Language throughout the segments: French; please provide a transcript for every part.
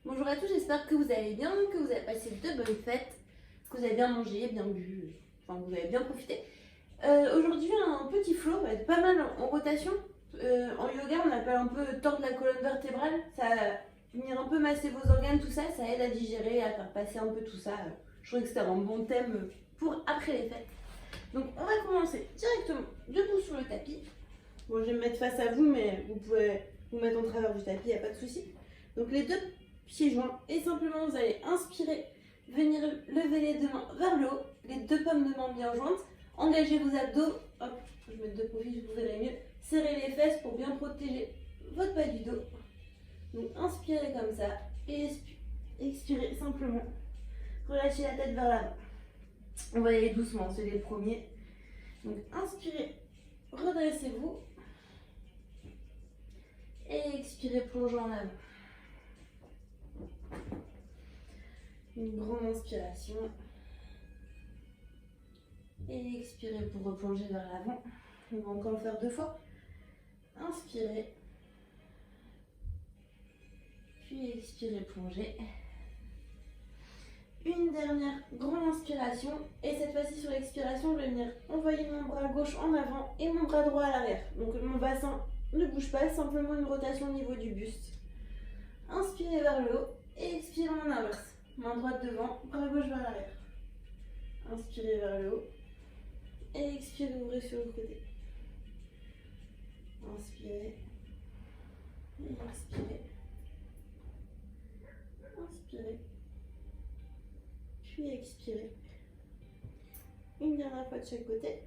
Bonjour à tous, j'espère que vous allez bien, que vous avez passé de bonnes fêtes, que vous avez bien mangé, bien bu, enfin que vous avez bien profité. Aujourd'hui, un petit flow va être pas mal en rotation. En yoga, on appelle un peu tordre la colonne vertébrale. Ça va venir un peu masser vos organes, tout ça, ça aide à digérer, à faire passer un peu tout ça. Je trouvais que c'était un bon thème pour après les fêtes. Donc on va commencer directement debout sur le tapis. Bon, je vais me mettre face à vous, mais vous pouvez vous mettre en travers du tapis, il n'y a pas de souci. Donc les deux pieds joints, et simplement vous allez inspirer, venir lever les deux mains vers le haut, les deux pommes de main bien jointes, engagez vos abdos, hop, je vais mettre de profil, vous verrez mieux, serrez les fesses pour bien protéger votre bas du dos. Donc inspirez comme ça, et expirez simplement, relâchez la tête vers l'avant. On va y aller doucement, c'est les premiers. Donc inspirez, redressez-vous, et expirez, plongez en avant. Une grande inspiration. Et expirez pour replonger vers l'avant. On va encore le faire 2 fois. Inspirez. Puis expirez, plongez. Une dernière grande inspiration. Et cette fois-ci sur l'expiration, je vais venir envoyer mon bras gauche en avant et mon bras droit à l'arrière. Donc mon bassin ne bouge pas, simplement une rotation au niveau du buste. Inspirez vers le haut et expirez en inverse. Main droite devant, bras gauche vers l'arrière. Inspirez vers le haut. Et expirez, ouvrez sur le côté. Inspirez. Et expirez. Inspirez. Puis expirez. Une dernière fois de chaque côté.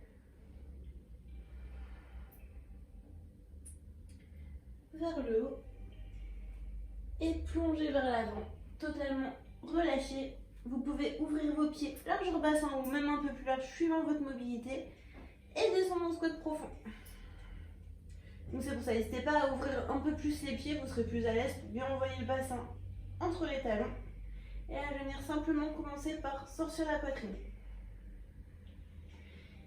Vers le haut. Et plongez vers l'avant. Totalement relâché. Vous pouvez ouvrir vos pieds largeur bassin ou même un peu plus large suivant votre mobilité. Et descendre en squat profond. Donc c'est pour ça, n'hésitez pas à ouvrir un peu plus les pieds, vous serez plus à l'aise pour bien envoyer le bassin entre les talons. Et à venir simplement commencer par sortir la poitrine.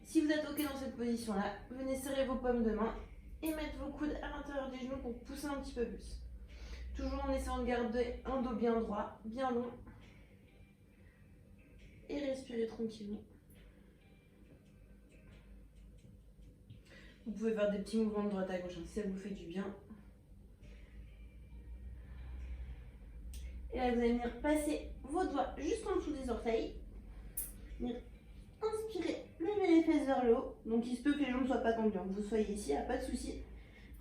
Si vous êtes ok dans cette position-là, venez serrer vos paumes de main et mettre vos coudes à l'intérieur des genoux pour pousser un petit peu plus. Toujours en essayant de garder un dos bien droit, bien long. Et respirez tranquillement. Vous pouvez faire des petits mouvements de droite à gauche si ça vous fait du bien. Et là, vous allez venir passer vos doigts juste en dessous des orteils. Venir inspirer, lever les fesses vers le haut. Donc il se peut que les jambes ne soient pas tendues. Vous soyez ici, il n'y a pas de souci.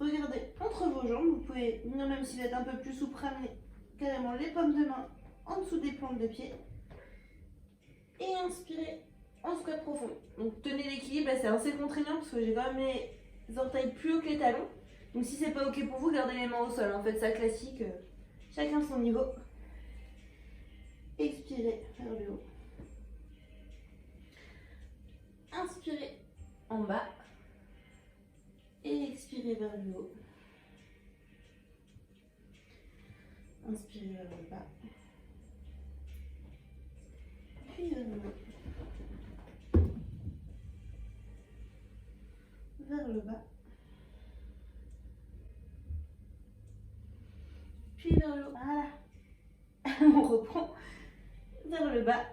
Regardez entre vos jambes. Vous pouvez venir, même si vous êtes un peu plus souple, ramener carrément les paumes de main en dessous des plantes de pied. Et inspirez en squat profond. Donc tenez l'équilibre, là c'est assez contraignant parce que j'ai quand même les orteils plus hauts que les talons. Donc si c'est pas ok pour vous, gardez les mains au sol. En fait, ça classique, chacun son niveau. Expirez vers le haut. Inspirez en bas. Et expirez vers le haut. Inspirez vers le bas. Puis vers le haut. Vers le bas. Puis vers le haut. Voilà. On reprend. Vers le bas.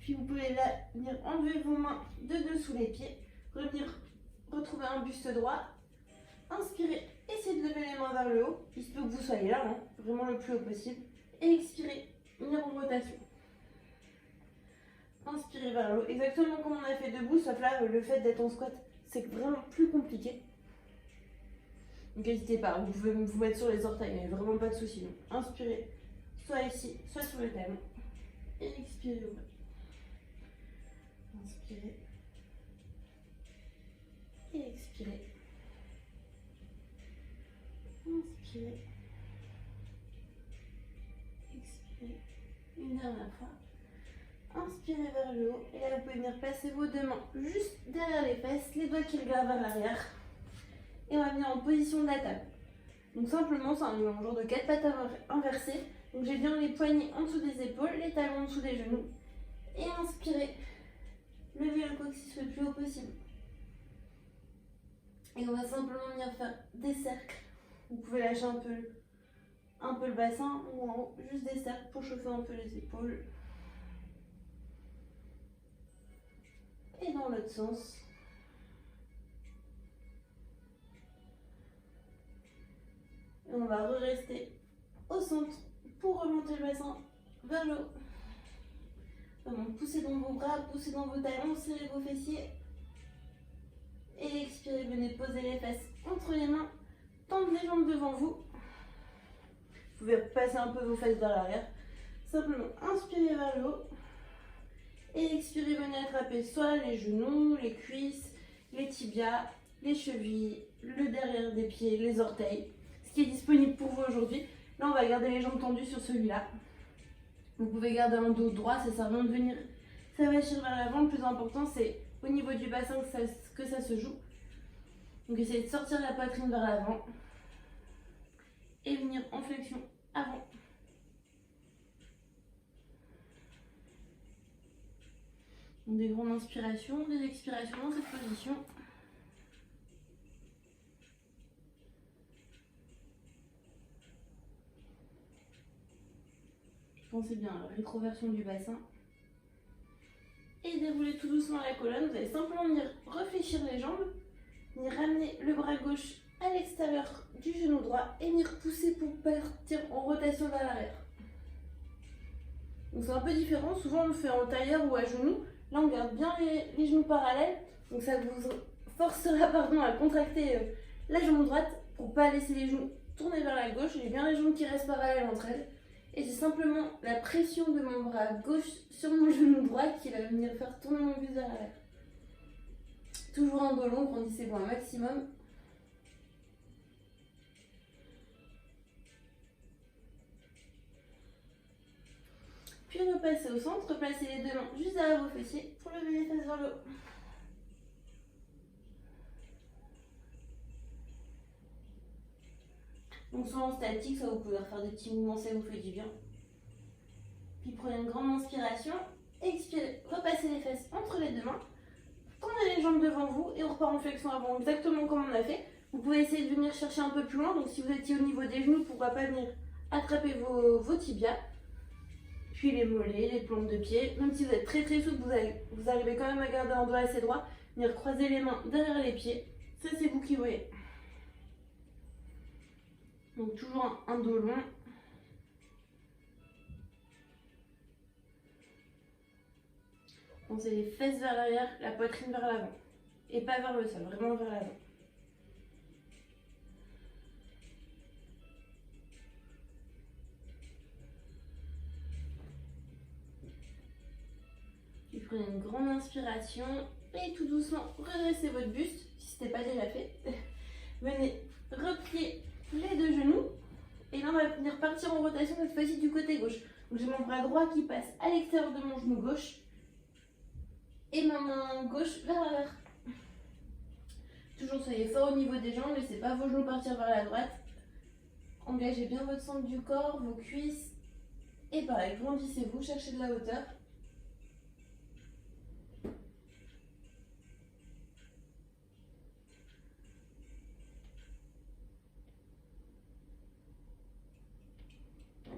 Puis vous pouvez là venir enlever vos mains de dessous les pieds. Revenir retrouver un buste droit. Inspirez, essayez de lever les mains vers le haut. Il se peut que vous soyez là, hein, vraiment le plus haut possible. Et expirez, venir en rotation. Inspirez vers le haut, exactement comme on a fait debout, sauf là, le fait d'être en squat, c'est vraiment plus compliqué. Donc n'hésitez pas, vous pouvez vous mettre sur les orteils, mais vraiment pas de souci. Donc inspirez, soit ici, soit sur le talon. Et expirez, ouvrez. Inspirez. Et expirez. Inspirez. Expirez. Une dernière fois. Inspirez vers le haut. Et là, vous pouvez venir passer vos deux mains juste derrière les fesses, les doigts qui regardent vers l'arrière. Et on va venir en position de la table. Donc simplement, c'est un genre de 4 pattes inversées. Donc j'ai bien les poignets en dessous des épaules, les talons en dessous des genoux. Et inspirez. Levez le coccyx le plus haut possible. Et on va simplement venir faire des cercles. Vous pouvez lâcher un peu un peu le bassin ou en haut, juste des cercles pour chauffer un peu les épaules. Et dans l'autre sens. Et on va rester au centre pour remonter le bassin vers le haut. Vraiment, poussez dans vos bras, poussez dans vos talons, serrez vos fessiers. Et expirez, venez poser les fesses entre les mains, tendre les jambes devant vous. Vous pouvez passer un peu vos fesses vers l'arrière. Simplement inspirez vers le haut. Et expirez, venez attraper soit les genoux, les cuisses, les tibias, les chevilles, le derrière des pieds, les orteils. Ce qui est disponible pour vous aujourd'hui. Là, on va garder les jambes tendues sur celui-là. Vous pouvez garder un dos droit, ça sert à rien de venir s'avachir vers l'avant. Le plus important, c'est au niveau du bassin que ça se joue. Donc, essayez de sortir la poitrine vers l'avant et venir en flexion avant. Donc, des grandes inspirations, des expirations dans cette position. Pensez bien à la rétroversion du bassin. Et déroulez tout doucement la colonne. Vous allez simplement venir réfléchir les jambes, venir ramener le bras gauche à l'extérieur du genou droit et venir pousser pour partir en rotation vers l'arrière. Donc c'est un peu différent. Souvent on le fait en tailleur ou à genoux. Là on garde bien les genoux parallèles. Donc ça vous forcera à contracter la jambe droite pour ne pas laisser les genoux tourner vers la gauche. J'ai bien les jambes qui restent parallèles entre elles. Et c'est simplement la pression de mon bras gauche sur mon genou droit qui va venir faire tourner mon buste vers l'arrière. Toujours un dos long, grandissez-vous un maximum. Puis repassez au centre, replacez les deux mains juste derrière vos fessiers pour lever les fesses vers le haut. Donc soit en statique, soit vous pouvez faire des petits mouvements, ça vous fait du bien. Puis prenez une grande inspiration, expirez, repassez les fesses entre les deux mains, tendez les jambes devant vous et on repart en flexion avant, exactement comme on a fait. Vous pouvez essayer de venir chercher un peu plus loin, donc si vous étiez au niveau des genoux, pourquoi pas venir attraper vos tibias, puis les mollets, les plantes de pied. Même si vous êtes très souple, vous arrivez quand même à garder un dos assez droit, venir croiser les mains derrière les pieds, ça c'est vous qui voyez. Donc toujours un dos long. Pensez les fesses vers l'arrière, la poitrine vers l'avant. Et pas vers le sol, vraiment vers l'avant. Puis prenez une grande inspiration et tout doucement redressez votre buste, si ce n'était pas déjà fait. Venez replier les deux genoux. Et là on va venir partir en rotation cette fois-ci du côté gauche. Donc j'ai mon bras droit qui passe à l'extérieur de mon genou gauche. Et ma main gauche vers l'arrière. Toujours soyez fort au niveau des jambes, laissez pas vos genoux partir vers la droite. Engagez bien votre centre du corps, vos cuisses. Et pareil, grandissez-vous, cherchez de la hauteur.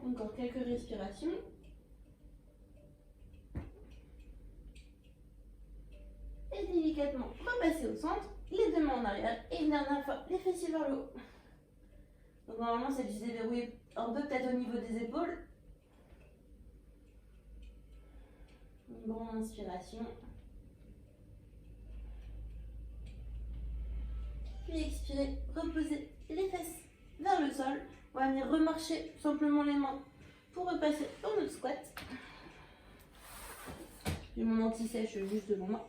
Encore quelques respirations. Et délicatement repassez au centre, les deux mains en arrière et une dernière fois les fessiers vers le haut. Donc normalement c'est juste déverrouiller un peu peut-être au niveau des épaules. Une grande inspiration. Puis expirez, reposez les fesses vers le sol. On va venir remarcher simplement les mains pour repasser dans notre squat. J'ai mon anti-sèche juste devant moi.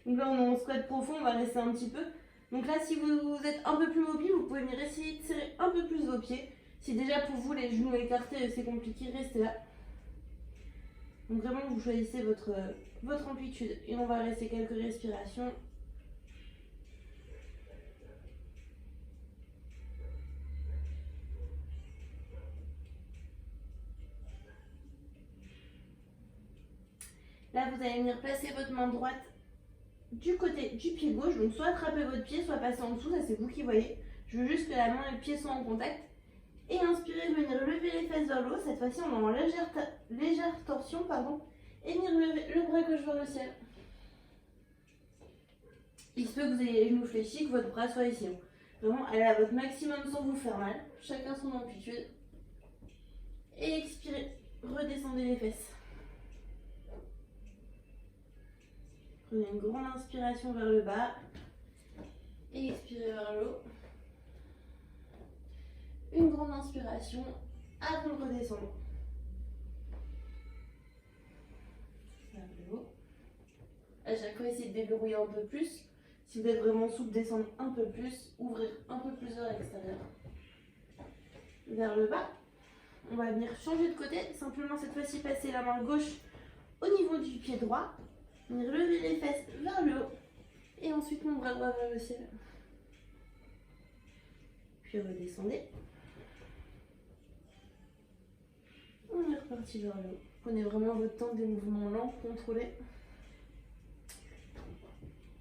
Donc là on est en squat profond, on va rester un petit peu. Donc là si vous êtes un peu plus mobile, vous pouvez venir essayer de serrer un peu plus vos pieds. Si déjà pour vous les genoux écartés c'est compliqué, restez là. Donc vraiment vous choisissez votre amplitude et on va rester quelques respirations. Là, vous allez venir placer votre main droite du côté du pied gauche. Donc, soit attraper votre pied, soit passer en dessous. Ça, c'est vous qui voyez. Je veux juste que la main et le pied soient en contact. Et inspirez, venir lever les fesses vers le haut. Cette fois-ci, on est en légère torsion, pardon. Et venir lever le bras gauche vers le ciel. Il se peut que vous ayez les genoux fléchis, que votre bras soit ici. Vraiment, allez à votre maximum sans vous faire mal. Chacun son amplitude. Et expirez, redescendez les fesses. Prenez une grande inspiration vers le bas. Et expirez vers le haut. Une grande inspiration avant de redescendre. Vers le haut. À chaque fois, essayez de déverrouiller un peu plus. Si vous êtes vraiment souple, descendre un peu plus, ouvrir un peu plus vers l'extérieur. Vers le bas. On va venir changer de côté. Simplement, cette fois-ci, passer la main gauche au niveau du pied droit. Venir lever les fesses vers le haut. Et ensuite, mon bras droit vers le ciel. Puis redescendez. On est reparti vers le haut. Prenez vraiment votre temps, des mouvements lents, contrôlés.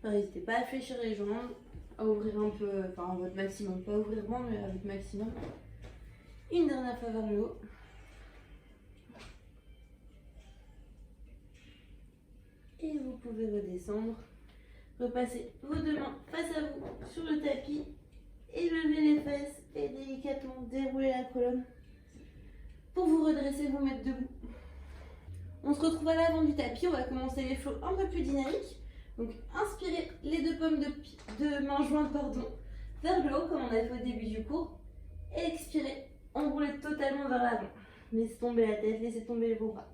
N'hésitez pas à fléchir les jambes, à ouvrir un peu, enfin votre maximum, pas ouvrir grand, mais à votre maximum. Une dernière fois vers le haut. Et vous pouvez redescendre. Repassez vos deux mains face à vous sur le tapis. Et levez les fesses et délicatement dérouler la colonne. Pour vous redresser, vous mettre debout. On se retrouve à l'avant du tapis. On va commencer les flots un peu plus dynamiques. Donc inspirez les deux paumes de main jointes vers le haut comme on a fait au début du cours. Et expirez, enroulez totalement vers l'avant. Laissez tomber la tête, laissez tomber les bras.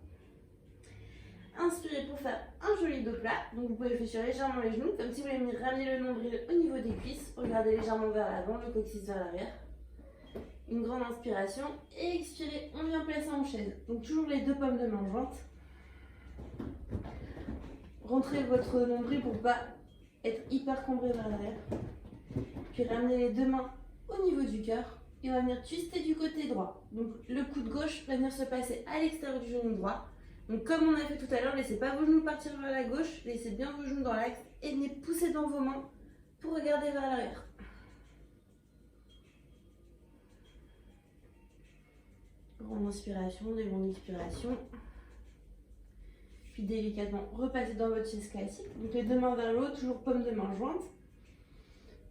Inspirez pour faire un joli dos plat. Donc vous pouvez fléchir légèrement les genoux, comme si vous voulez ramener le nombril au niveau des cuisses. Regardez légèrement vers l'avant, le coccyx vers l'arrière. Une grande inspiration et expirez, on vient placer en chaise. Donc toujours les deux paumes de main jointes. Rentrez votre nombril pour ne pas être hyper cambré vers l'arrière. Puis ramenez les deux mains au niveau du cœur. Et on va venir twister du côté droit. Donc le coude gauche va venir se passer à l'extérieur du genou droit. Donc comme on a fait tout à l'heure, laissez pas vos genoux partir vers la gauche. Laissez bien vos genoux dans l'axe et venez pousser dans vos mains pour regarder vers l'arrière. Grande inspiration, des grandes expirations. Puis délicatement repassez dans votre chaise classique. Donc les deux mains vers le haut, toujours paume de main jointe.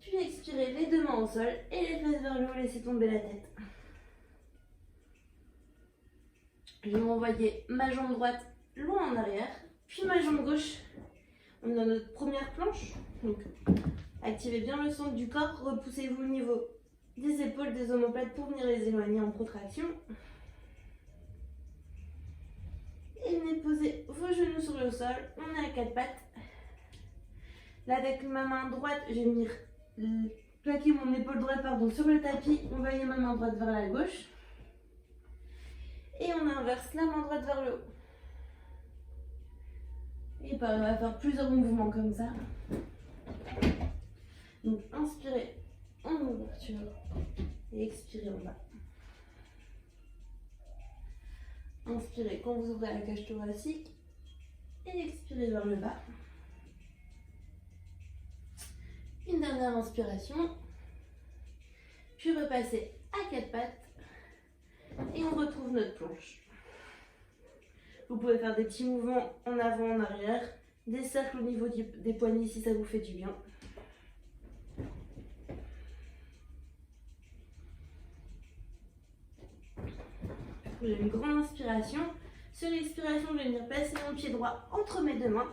Puis expirez les deux mains au sol et les fesses vers le haut, laissez tomber la tête. Je vais m'envoyer ma jambe droite loin en arrière, puis ma jambe gauche. On est dans notre première planche. Donc activez bien le centre du corps, repoussez-vous au niveau des épaules, des omoplates pour venir les éloigner en protraction. Et venez poser vos genoux sur le sol, on est à quatre pattes. Là avec ma main droite, je vais venir plaquer mon épaule droite sur le tapis, envoyer ma main droite vers la gauche. Et on inverse la main droite vers le haut. Et on va faire plusieurs mouvements comme ça. Donc inspirez en ouverture et expirez en bas. Inspirez quand vous ouvrez la cage thoracique et expirez vers le bas. Une dernière inspiration, puis repassez à quatre pattes et on retrouve notre planche. Vous pouvez faire des petits mouvements en avant, en arrière, des cercles au niveau des poignets si ça vous fait du bien. J'ai une grande inspiration. Sur l'expiration, je vais venir placer mon pied droit entre mes deux mains,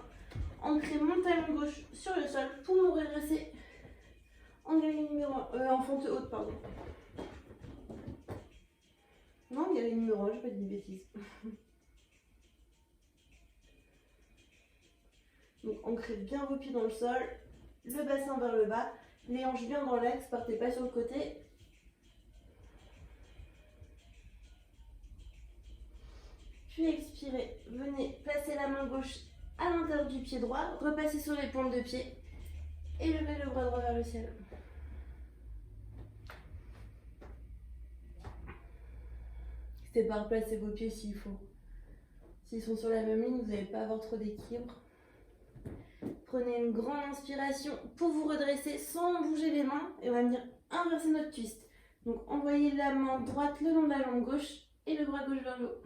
ancrer mon talon gauche sur le sol pour me redresser en galerie en fente haute, pardon. Non, galerie numéro 1, je pas dit de bêtises. Donc ancrez bien vos pieds dans le sol, le bassin vers le bas, les hanches bien dans l'axe, partez pas sur le côté. Puis expirez, venez placer la main gauche à l'intérieur du pied droit, repassez sur les pointes de pied et levez le bras droit vers le ciel. N'hésitez pas à replacer vos pieds s'il faut. S'ils sont sur la même ligne, vous n'allez pas avoir trop d'équilibre. Prenez une grande inspiration pour vous redresser sans bouger les mains et on va venir inverser notre twist. Donc envoyez la main droite le long de la jambe gauche et le bras gauche vers le haut.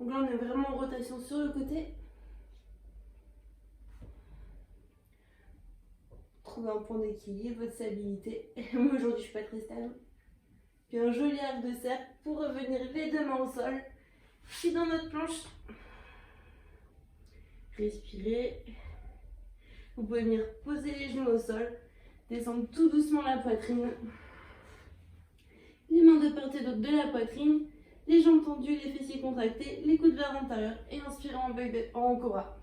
Donc là on est vraiment en rotation sur le côté. Trouvez un point d'équilibre, votre stabilité. Moi aujourd'hui je suis pas très stable. Puis un joli arc de cercle pour revenir les deux mains au sol. Puis dans notre planche. Respirez. Vous pouvez venir poser les genoux au sol. Descendre tout doucement la poitrine. Les mains de part et d'autre de la poitrine. Les jambes tendues, les fessiers contractés, les coudes vers l'intérieur. Et inspirez en cobra.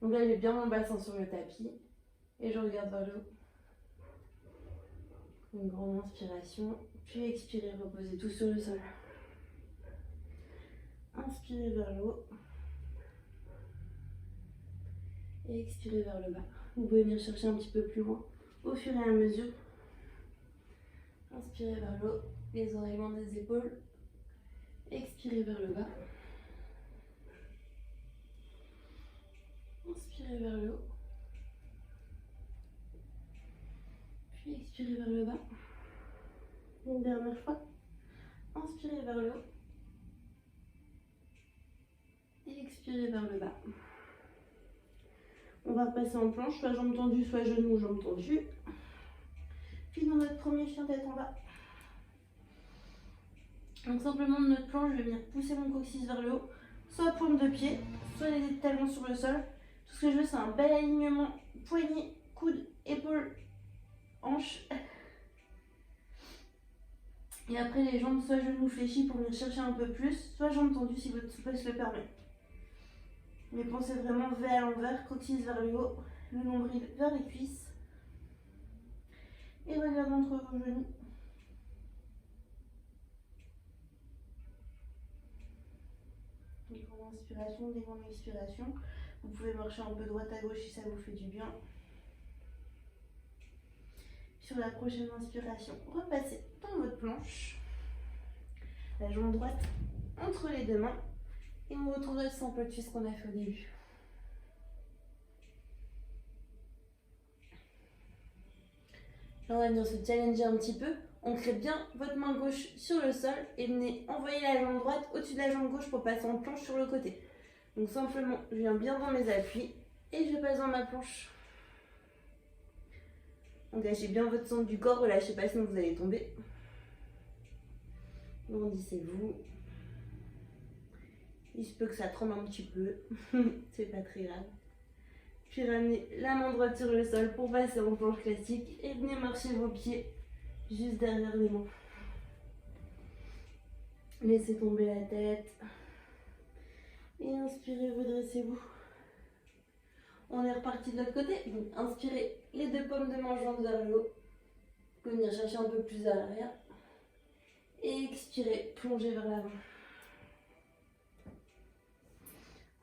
Donc là, j'ai bien mon bassin sur le tapis. Et je regarde vers le haut. Une grande inspiration. Puis expirez, reposez tout sur le sol. Inspirez vers le haut. Et expirez vers le bas. Vous pouvez venir chercher un petit peu plus loin au fur et à mesure. Inspirez vers le haut, les oreilles loin des épaules. Expirez vers le bas. Inspirez vers le haut. Puis expirez vers le bas. Une dernière fois. Inspirez vers le haut. Et expirez vers le bas. On va repasser en planche, soit jambes tendues, soit genoux, jambes tendues. Puis dans notre premier chien tête en bas. Donc simplement de notre planche, je vais venir pousser mon coccyx vers le haut, soit pointe de pied, soit les talons sur le sol. Tout ce que je veux, c'est un bel alignement, poignet, coude, épaule, hanche. Et après les jambes, soit genoux fléchis pour venir chercher un peu plus, soit jambes tendues si votre souplesse le permet. Mais pensez vraiment V à l'envers, coccyx vers le haut, le nombril vers les cuisses. Et regardez entre vos genoux. Des grandes inspirations, des grandes expirations. Vous pouvez marcher un peu droite à gauche si ça vous fait du bien. Sur la prochaine inspiration, repassez dans votre planche. La jambe droite entre les deux mains. Et on retrouve le simple twist qu'on a fait au début. Là, on va venir se challenger un petit peu. On crée bien votre main gauche sur le sol et venez envoyer la jambe droite au-dessus de la jambe gauche pour passer en planche sur le côté. Donc simplement, je viens bien dans mes appuis et je passe dans ma planche. Engagez bien votre centre du corps, relâchez pas sinon vous allez tomber. Grandissez-vous. Il se peut que ça tremble un petit peu, c'est pas très grave. Puis ramenez la main droite sur le sol pour passer en planche classique et venez marcher vos pieds juste derrière les mains. Laissez tomber la tête. Et inspirez, redressez-vous. On est reparti de l'autre côté. Donc inspirez les deux paumes de main jointes vers le haut. Vous pouvez venir chercher un peu plus à l'arrière. Et expirez, plongez vers l'avant.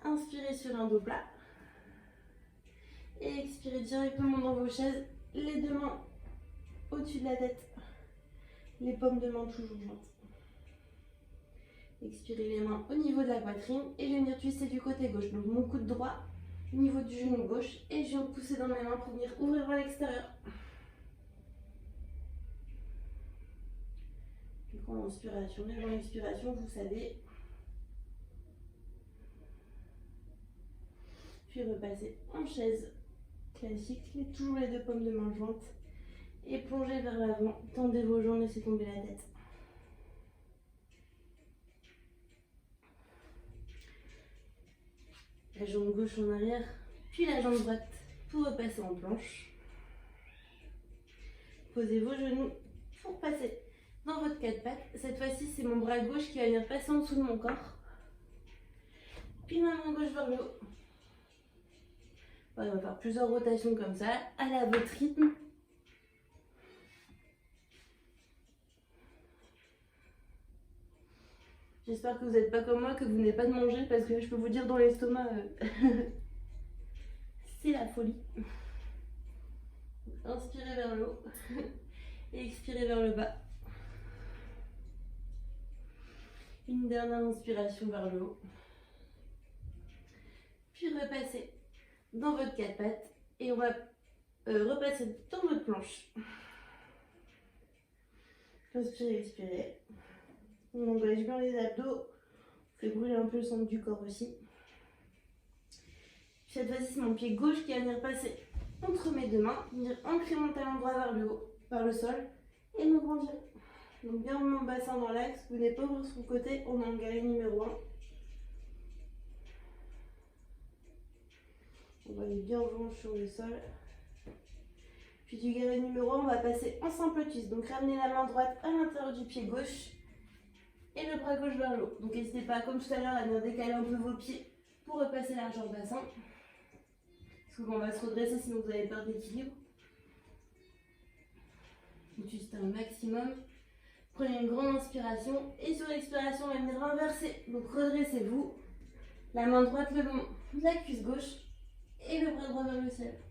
Inspirez sur un dos plat. Et expirez directement dans vos chaises. Les deux mains au-dessus de la tête. Les paumes de main toujours jointes. Expirez les mains au niveau de la poitrine. Et je vais venir twister du côté gauche. Donc mon coude droit au niveau du genou gauche. Et je viens pousser dans mes mains pour venir ouvrir vers l'extérieur. Grande inspiration, légère expiration, vous savez. Puis repassez en chaise classique, toujours les deux paumes de main jointes. Et plongez vers l'avant, tendez vos jambes, laissez tomber la tête. La jambe gauche en arrière, puis la jambe droite pour repasser en planche. Posez vos genoux pour passer dans votre quatre pattes. Cette fois-ci, c'est mon bras gauche qui va venir passer en dessous de mon corps. Puis ma main gauche vers le haut. On va faire plusieurs rotations comme ça, à votre rythme. J'espère que vous n'êtes pas comme moi, que vous n'avez pas de manger, parce que je peux vous dire dans l'estomac, c'est la folie. Inspirez vers le haut et expirez vers le bas. Une dernière inspiration vers le haut. Puis repassez dans votre quatre pattes et on va repassez dans votre planche. Inspirez, expirez. On engage bien les abdos. On fait brûler un peu le centre du corps aussi. Cette fois-ci, c'est mon pied gauche qui va venir passer entre mes deux mains, venir ancrer mon talon droit vers le haut, vers le sol, et me grandir. Donc bien mon bassin dans l'axe, vous n'êtes pas ouvrir sur le côté, on est en galère numéro 1. On va aller bien rond sur le sol. Puis du guéret numéro 1, on va passer en simple twist. Donc ramenez la main droite à l'intérieur du pied gauche et le bras gauche vers le haut. Donc n'hésitez pas, comme tout à l'heure, à venir décaler un peu vos pieds pour repasser largeur bassin. Parce qu'on va se redresser sinon vous allez perdre l'équilibre. Twist un maximum. Prenez une grande inspiration et sur l'expiration, on va venir inverser. Donc redressez-vous. La main droite le long de la cuisse gauche et le bras droit vers le ciel.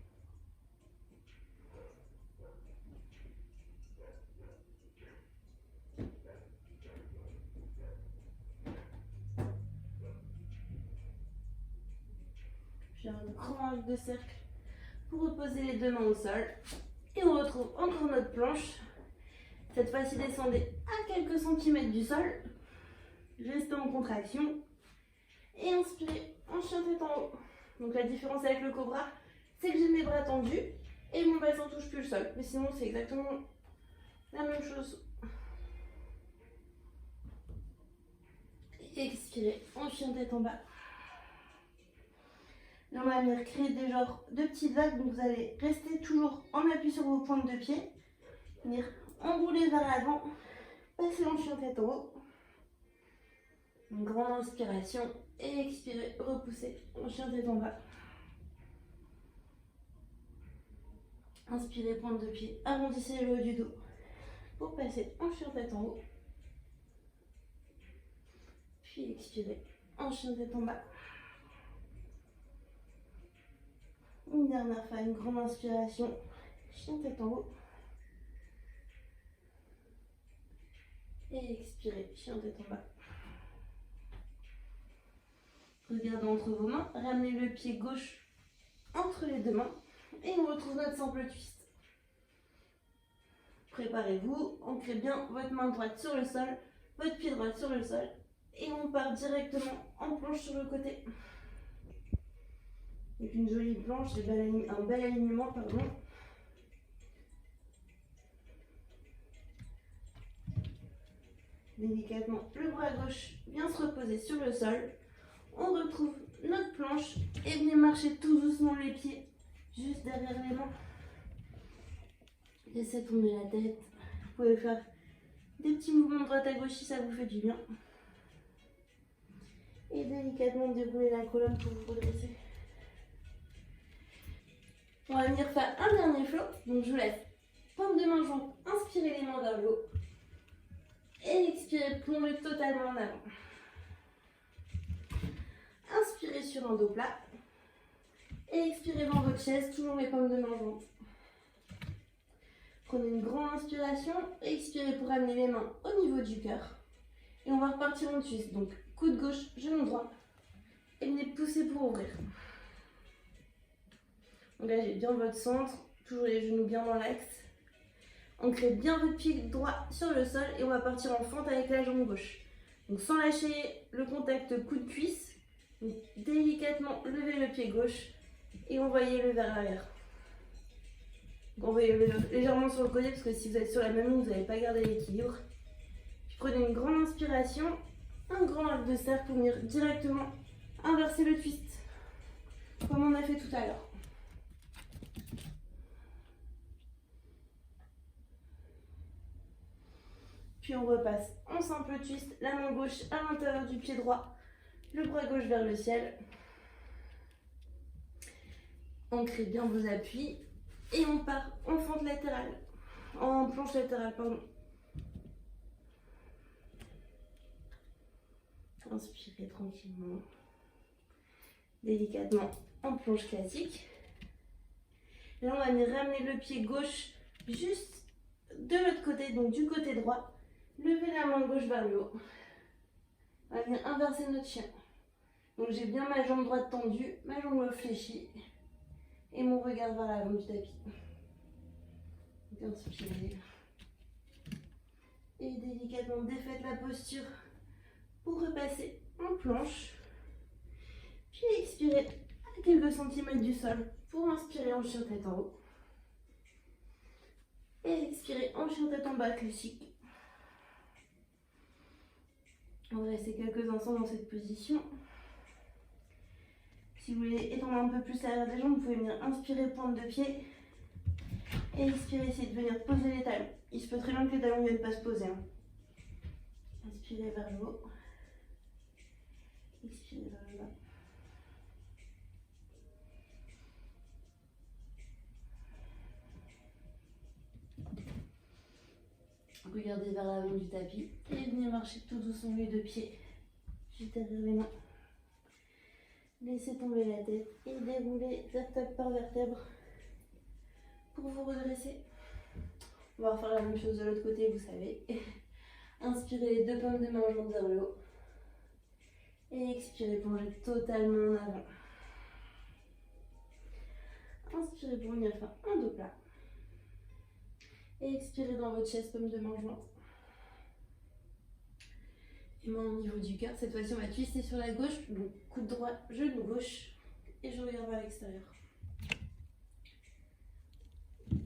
Puis un grand arc de cercle pour reposer les deux mains au sol. Et on retrouve encore notre planche. Cette fois-ci, descendez à quelques centimètres du sol. Restez en contraction. Et inspirez en chien tête en haut. Donc la différence avec le cobra, c'est que j'ai mes bras tendus et mon bassin touche plus le sol. Mais sinon, c'est exactement la même chose. Et expirez en chien tête en bas. Là, on va venir créer des genres de petites vagues. Donc vous allez rester toujours en appui sur vos pointes de pied. Venir enrouler vers l'avant. Passer en chien tête en haut. Une grande inspiration. Et expirez, repoussez en chien tête en bas. Inspirez, pointe de pied. Arrondissez le haut du dos. Pour passer en chien tête en haut. Puis expirez en chien tête en bas. Une dernière fois, une grande inspiration, chien tête en haut. Et expirez, chien tête en bas. Regardez entre vos mains, ramenez le pied gauche entre les deux mains et on retrouve notre simple twist. Préparez-vous, ancrez bien votre main droite sur le sol, votre pied droit sur le sol et on part directement en planche sur le côté. Avec une jolie planche, un bel alignement, pardon. Délicatement, le bras gauche vient se reposer sur le sol. On retrouve notre planche et venez marcher tout doucement les pieds, juste derrière les mains. Laissez tomber la tête. Vous pouvez faire des petits mouvements de droite à gauche si ça vous fait du bien. Et délicatement dérouler la colonne pour vous redresser. On va venir faire un dernier flow. Donc je vous laisse paume de main jointe, inspirez les mains vers le haut. Et expirez, plombez totalement en avant. Inspirez sur un dos plat. Et expirez dans votre chaise, toujours les paumes de main jointes. Prenez une grande inspiration et expirez pour amener les mains au niveau du cœur. Et on va repartir en twist. Donc coude gauche, genou droit. Et venez pousser pour ouvrir. Engagez bien votre centre, toujours les genoux bien dans l'axe. Ancrez bien votre pied droit sur le sol et on va partir en fente avec la jambe gauche. Donc sans lâcher le contact coude-cuisse, délicatement levez le pied gauche et envoyez-le vers l'arrière. Envoyez-le légèrement sur le côté parce que si vous êtes sur la même ligne, vous n'allez pas garder l'équilibre. Prenez une grande inspiration, un grand arc de cercle pour venir directement inverser le twist, comme on a fait tout à l'heure. Puis on repasse en simple twist, la main gauche à l'intérieur du pied droit, le bras gauche vers le ciel. Ancrez bien vos appuis et on part en fente latérale, en planche latérale, pardon. Inspirez tranquillement, délicatement en planche classique. Là on va venir ramener le pied gauche juste de l'autre côté, donc du côté droit. Levez la main gauche vers le haut. On va venir inverser notre chien. Donc j'ai bien ma jambe droite tendue, ma jambe gauche fléchie et mon regard vers l'avant du tapis. Inspirez. Et délicatement défaites la posture pour repasser en planche. Puis expirez à quelques centimètres du sol pour inspirer en chien tête en haut. Et expirez en chien tête en bas classique. On va rester quelques instants dans cette position. Si vous voulez étendre un peu plus l'arrière des jambes, vous pouvez venir inspirer pointe de pied. Et expirez, essayez de venir poser les talons. Il se peut très bien que les talons ne viennent pas se poser. Inspirez vers le haut. Expirez vers le bas. Regardez vers l'avant du tapis et venez marcher tout doucement les deux pieds juste derrière les mains. Laissez tomber la tête et déroulez vertèbre par vertèbre pour vous redresser. On va refaire la même chose de l'autre côté, vous savez. Inspirez les deux paumes de main en jambes vers le haut. Et expirez, plongez totalement en avant. Inspirez pour venir faire un dos plat. Et expirez dans votre chaise, paume de main jointe. Et main au niveau du cœur. Cette fois-ci, on va twister sur la gauche. Donc, coude droit, genou gauche. Et je regarde vers l'extérieur.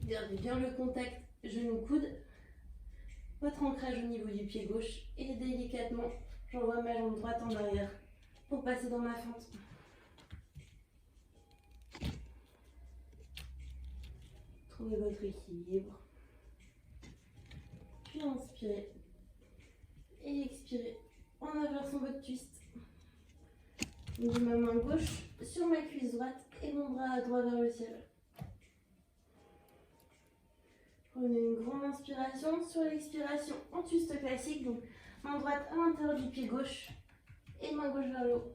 Gardez bien le contact genou-coude. Votre ancrage au niveau du pied gauche. Et délicatement, j'envoie ma jambe droite en arrière pour passer dans ma fente. Trouvez votre équilibre. Puis inspirez. Et expirez en inversant votre twist. Donc ma main gauche sur ma cuisse droite et mon bras droit vers le ciel. Prenez une grande inspiration. Sur l'expiration, en twist classique. Donc main droite à l'intérieur du pied gauche et main gauche vers le haut.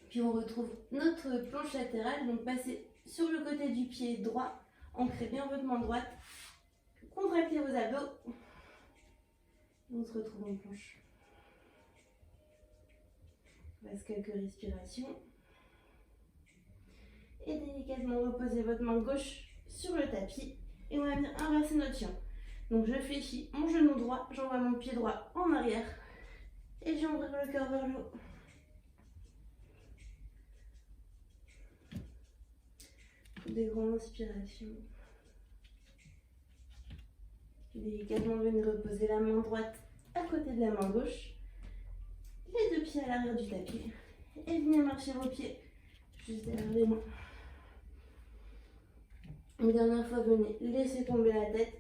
Puis on retrouve notre planche latérale. Donc passez sur le côté du pied droit. Ancrez bien votre main droite. Contractez vos abdos. On se retrouve en planche. Il reste quelques respirations. Et délicatement reposez votre main gauche sur le tapis. Et on va venir inverser notre chien. Donc je fléchis mon genou droit, j'envoie mon pied droit en arrière. Et j'ouvre le cœur vers le haut. Des grandes inspirations. Délicatement venir reposer la main droite à côté de la main gauche. Les deux pieds à l'arrière du tapis. Et venez marcher vos pieds juste derrière les mains. Une dernière fois, venez laisser tomber la tête.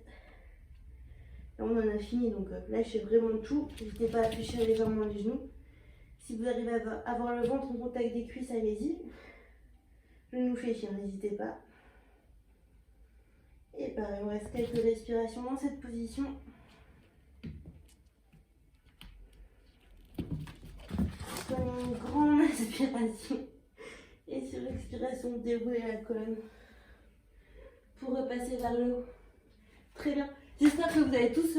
Là, on en a fini, donc lâchez vraiment tout. N'hésitez pas à fléchir légèrement les genoux. Si vous arrivez à avoir le ventre en contact des cuisses, allez-y. Genou fléchir, n'hésitez pas. Et pareil, on reste quelques respirations dans cette position. Prenez une grande inspiration. Et sur l'expiration, déroulez la colonne pour repasser vers le haut. Très bien. J'espère que vous avez tous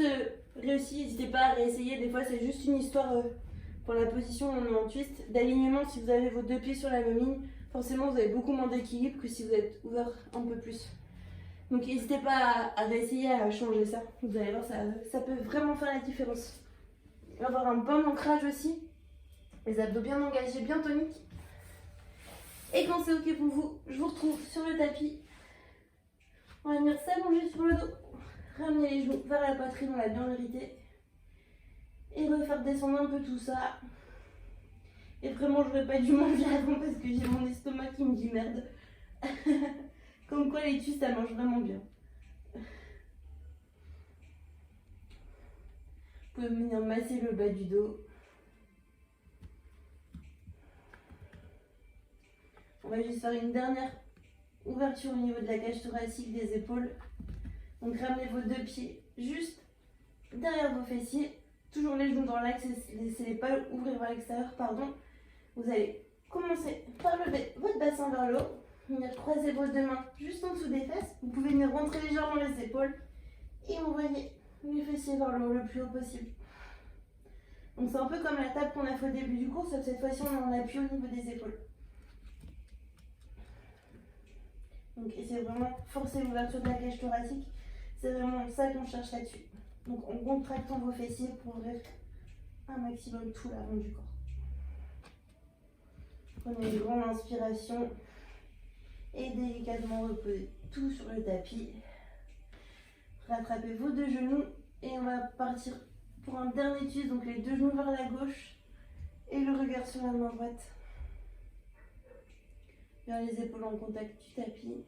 réussi. N'hésitez pas à réessayer. Des fois, c'est juste une histoire pour la position où on est en twist. D'alignement, si vous avez vos deux pieds sur la même ligne, forcément, vous avez beaucoup moins d'équilibre que si vous êtes ouvert un peu plus. Donc, n'hésitez pas à réessayer à changer ça. Vous allez voir, ça peut vraiment faire la différence. Avoir un bon ancrage aussi. Les abdos bien engagés, bien toniques. Et quand c'est ok pour vous, je vous retrouve sur le tapis. On va venir s'allonger sur le dos. Ramener les genoux vers la poitrine, on l'a bien mérité. Et refaire descendre un peu tout ça. Et vraiment, j'aurais pas dû manger avant parce que j'ai mon estomac qui me dit merde. Comme quoi, les twists, ça mange vraiment bien. Vous pouvez venir masser le bas du dos. On va juste faire une dernière ouverture au niveau de la cage thoracique, des épaules. Donc ramenez vos deux pieds juste derrière vos fessiers. Toujours les genoux dans l'axe, laissez-les pas ouvrir vers l'extérieur, pardon. Vous allez commencer par lever votre bassin vers le haut. Venir croiser vos deux mains juste en dessous des fesses. Vous pouvez venir rentrer légèrement les épaules. Et envoyer les fessiers vers le haut le plus haut possible. Donc c'est un peu comme la table qu'on a fait au début du cours, sauf que cette fois-ci on est en appui au niveau des épaules. Donc essayez vraiment de forcer l'ouverture de la cage thoracique. C'est vraiment ça qu'on cherche là-dessus. Donc en contractant vos fessiers pour ouvrir un maximum tout l'avant du corps. Prenez une grande inspiration et délicatement reposez tout sur le tapis. Rattrapez vos deux genoux et on va partir pour un dernier twist. Donc les deux genoux vers la gauche et le regard sur la main droite. Vers les épaules en contact du tapis.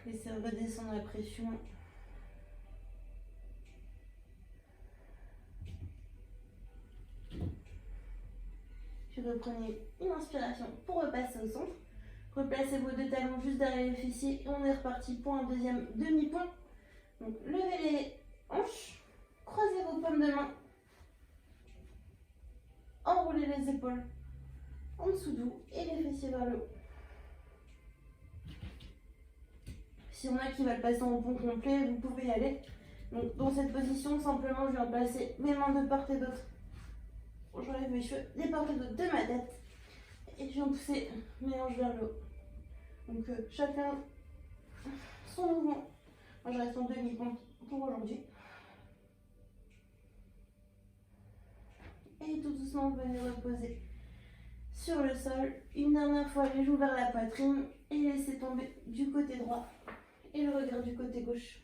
Laissez redescendre la pression. Puis reprenez une inspiration pour repasser au centre. Replacez vos deux talons juste derrière les fessiers et on est reparti pour un deuxième demi-pont. Donc levez les hanches, croisez vos paumes de main, enroulez les épaules en dessous de vous et les fessiers vers le haut. Si on a qui veulent passer en pont complet, vous pouvez y aller. Donc dans cette position, simplement je viens placer mes mains de part et d'autre. J'enlève mes cheveux des parts et d'autre de ma tête et je viens pousser mes hanches vers le haut. Donc chacun son mouvement. Moi je reste en demi-pont pour aujourd'hui. Et tout doucement, venez reposer sur le sol. Une dernière fois, les joues vers la poitrine et laissez tomber du côté droit et le regard du côté gauche.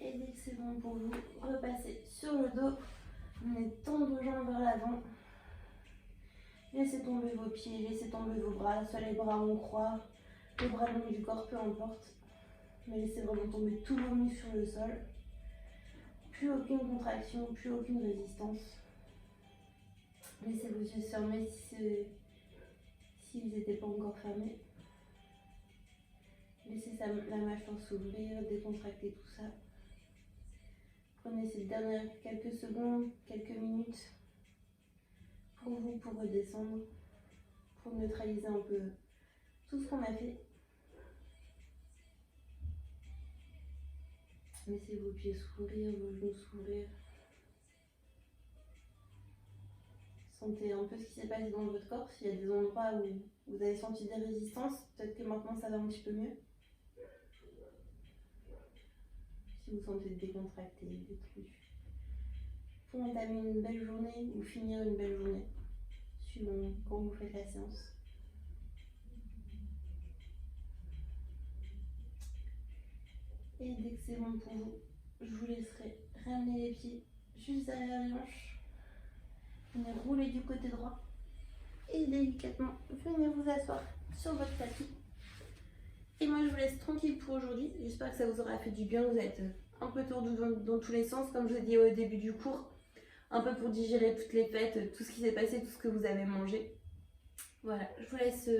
Et dès que c'est bon pour vous, repassez sur le dos. Venez tendre vos jambes vers l'avant. Laissez tomber vos pieds, laissez tomber vos bras, soit les bras en croix, les bras longs du corps, peu importe. Mais laissez vraiment tomber tous vos muscles sur le sol. Plus aucune contraction, plus aucune résistance. Laissez vos yeux fermés s'ils n'étaient pas encore fermés. Laissez la mâchoire s'ouvrir, décontracter tout ça. Prenez ces dernières quelques secondes, quelques minutes pour vous, pour redescendre, pour neutraliser un peu tout ce qu'on a fait. Laissez vos pieds s'ouvrir, vos genoux s'ouvrir. Sentez un peu ce qui s'est passé dans votre corps. S'il y a des endroits où vous avez senti des résistances, peut-être que maintenant ça va un petit peu mieux. Si vous sentez décontracté, détendu. Pour entamer une belle journée ou finir une belle journée, suivant quand vous faites la séance. Et dès que c'est bon pour vous, je vous laisserai ramener les pieds juste derrière les hanches. Venez rouler du côté droit et délicatement venez vous asseoir sur votre tapis. Et moi je vous laisse tranquille pour aujourd'hui. J'espère que ça vous aura fait du bien. Vous êtes un peu tordu dans tous les sens, comme je vous ai dit au début du cours. Un peu pour digérer toutes les fêtes, tout ce qui s'est passé, tout ce que vous avez mangé. Voilà, je vous laisse